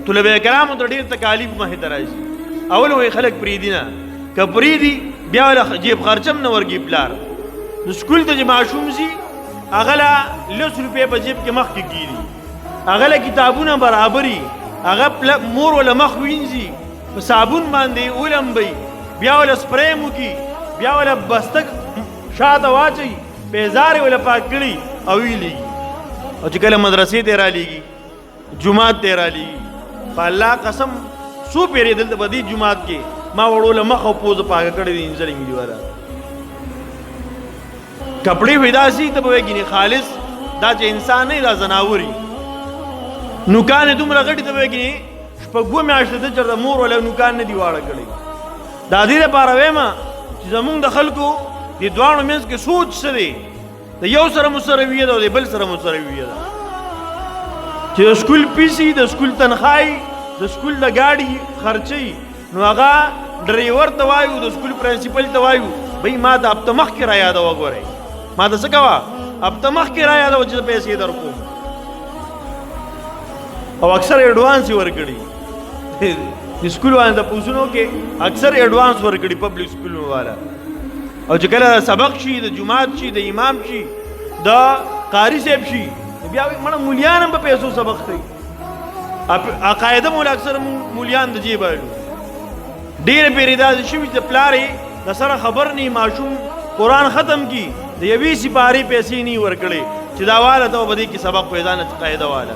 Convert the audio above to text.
طلبه کرامو ته ډېر تکالیف مخې ته راځي. اول وایي خلک پرېږدي نه، که پرېږدي بیا وله جیب خرچم نه ورکي پلار. نو سکول ته چې ماشوم ځي هغه له 100 روپۍ په جیب کې مخکې کېږي، هغه له کتابونه برابري، هغه مور وله مخ وینځي، په صابون باندې ولمبوي، بیا وله سپریم وکړي، بیا وله بستک شاته واچوي، پیزار وله پاک کړي او ویلېږي. او چې کله مدرسې ته رالیږي، جومات ته رالیږي، په الله قسم څو پیرې دلته په دې جومات کې ما وړو له مخ او پوزه پاکه کړې دي انجلې مې والا کپڑے وې داسې ته به وګینې خالص دا چې انسان نه دا زناوري نوکان دومره غټي ته وګینې شپږو میاشتې ته چېرته مور ولا نوکان نه دي واړه کړي. دا دې لپاره وایم چې زمونږ د خلکو د دواړو منځ کې سوچ څه دی، د یو سره مسرویه ده او د بل سره مسرویه ده. چې د سکول پیسې، د سکول تنخواهی، د سکول د ګاډي خرچی، نو هغه ډریور ته وایو، د سکول پرنسپل ته وایو بھئی ما ته هفته مخکې را یاده وګورئ، ما ته څه کوه هفته مخکې را یاده وه چې پیسې در کوم. او اکثر ایډوانس یې ورکړي د سکول والا د پوسونو کې اکثر ایډوانس ورکړي پبلک سکولونو والا. او چې کله سبق شي، د جماعت شي، د امام شي، د قاری صاحب شي، بیا وایي مړه مولیان هم په پیسو سبق کوي. عقایده مولا اکثر مولیان د جیب اړو ډېره پیرې داسې شوي چې پلار یې د سره خبر نه ماشوم قرآن ختم کی د یوې سپارې پیسې نه ورکړې چې دا واله ته به دې کې سبق پیدا نه قاعده واله